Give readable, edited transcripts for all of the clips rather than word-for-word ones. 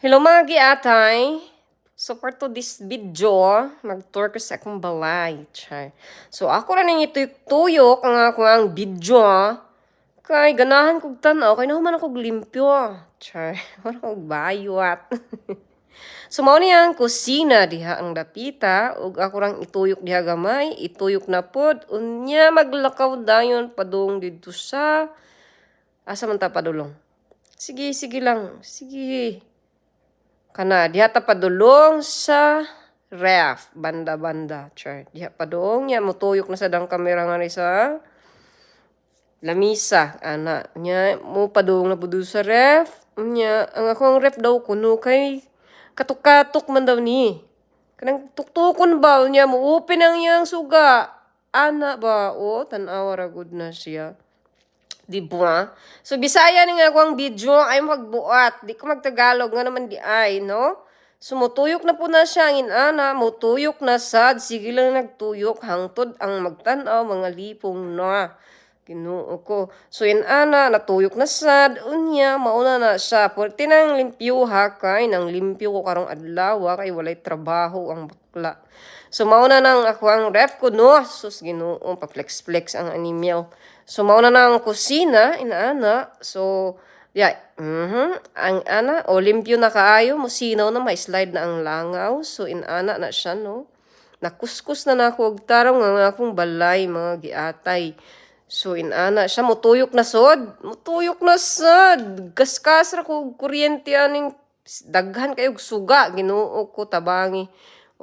Hello mga giatay. So for to this video, mag-tour ko sa akong balay. Char. So ako rin yung tuyok ang akong video. Kay ganahan kog tanaw, kay nahuman akong limpyo. Char. Wala kog bayot. So mao ni ang kusina diha ang dapita ug ako rang ituyok diha gamay, ituyok na pod unya maglakaw dayon padung didto sa asa man ta padulong. Sige, sige lang. Sige. Kana diha ta padulong sa ref banda-banda char diha padung nya motuyok na sa dang kamera nga ni sa lamisa ana nya mo padung na pud sa ref nya ang akong ref daw kuno kay katok-katok man daw ni kanang tuktukon ba nya mo open ang iyang suga ana ba o tan-awa ra gud na siya. Di ba? So, Bisaya ni nga ako ang video ay magbuat. Di ko magtagalog nga naman di ay, no? So, mutuyok na po na siya ang inana. Mutuyok na sad. Sige lang nagtuyok. Hangtod ang magtanaw mga lipong na. Kinuo ko. So, inana, natuyok na sad. Unya, mauna na siya. Pwerte nang limpyo ha, kay. Nang limpyo ko karong adlaw, kay walay trabaho ang bakla. So, mauna nang ako ang ref ko, no? Sus, ginuo, pa-flex-flex ang animal. So, mauna na ang kusina, inaana. So, yeah, ang ana, limpyo na kaayo, musinaw na, may slide na ang langaw. So, inaana na siya, no? Nakuskus na ako, tarong nga akong balay, mga giatay. So, inaana siya, mutuyok na sod. Mutuyok na sad. Kaskas ra ko, kuryente aning daghan kayo suga. Ginuo ko, tabangi.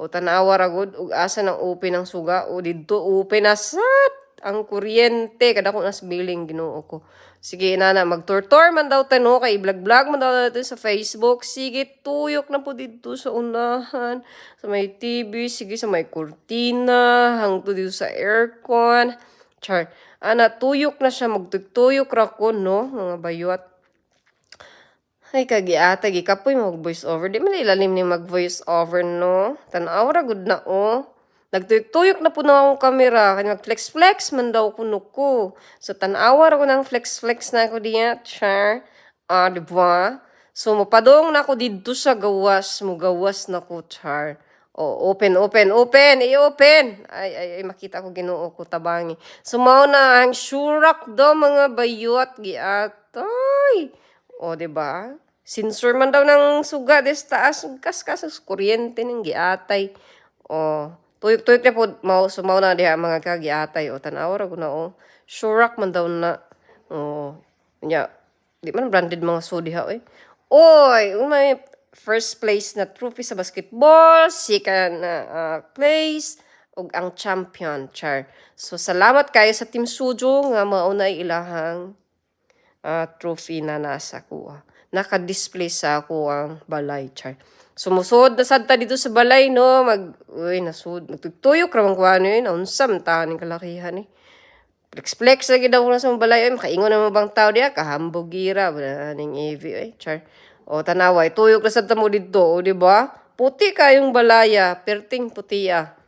O tanawa ra gud ug asa nang open ang suga. O didto open na sad ang kuryente kada ko nas billing Ginoo ko. Sige inana magtur-tour man daw tano kay vlog-vlog man daw natin sa Facebook. Sige tuyok na po dito sa unahan sa may TV, sige sa may kurtina, hangtod dito sa aircon. Char. Ana tuyok na siya magtuyok ra ko no mga bayot. Ay kagiata gikapoy mag voice over. Di man ilalim ni mag voice over no. Tan-aw ra gud na oh. Nagtuyok na po na akong kamera. Kaya mag-flex-flex man daw kuno ko. So, tan-awa ko ng flex-flex na ako diya. Char. Diba? So, mapadong na ako dito sa gawas. Mugawas na ko, char. Open, open, open. I-open. Ay, makita ko Ginoo ko tabangi. So, mao na ang syurak daw mga bayot. Giatoy. Diba? Sensor man daw ng suga des taas. Kas-kas kuryente ng giatay. Tuyok-tuyok na po, sumaw na diha mga kagiatay. Tanawa ra na Shurak man daw na. Di man branded mga diha Oy, may first place na trophy sa basketball, second na place, ug ang champion, char. So, salamat kayo sa Team Sujo nga mauna ilahang trophy na nasa kuha. Naka-display sa ako ang balay, char. Sumusod na sad ta dito sa balay, no? Nasud. Magtutuyok ramang kuha nyo yun. Unsam, tahaning kalakihan Flex-flex lagi daw na sa balay. Makaingon na mabang tao diya. Kahambugira. Ning AV, char. Tanaway. Tuyok na sad ta mo dito, diba? Puti kayong balaya. Perting putiya.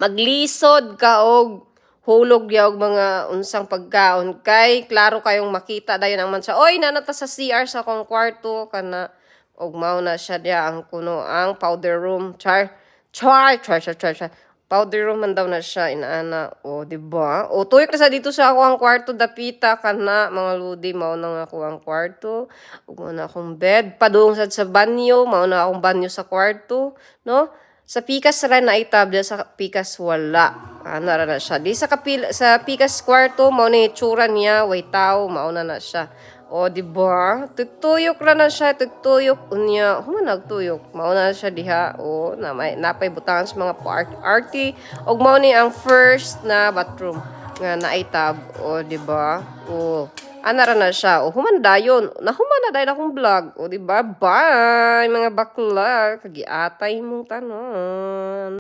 Maglisod ka og hulog yaw mga unsang pagkaon. Kay, klaro kayong makita. Dayon ang man siya. Oy, nanata sa CR sa akong kwarto. Kana. Og mao na siya diya ang kuno ang powder room char. Powder room man daw na siya inaana diba? Tuyok na sa dito sa ako ang kwarto dapita kana mga ludi mao na ako ang kwarto ug mao na akong bed padung sad sa banyo mao na akong banyo sa kwarto no. Sa pikas ra na itabla sa pikas wala. Ana ra na siya. Di sa sa pikas kwarto mao na itsura niya way tao mao na siya. Diba? Tugtuyok ra na siya, tugtuyok unya. Human nagtuyok. Mao na siya diha. Napay butangan sa mga party. Og mao ni ang first na bathroom nga naitab. Diba? Ana ra na siya. Human dayon. Nahuman na dayon akong vlog. Diba? Bye mga bakla. Kagiatay mong tanon.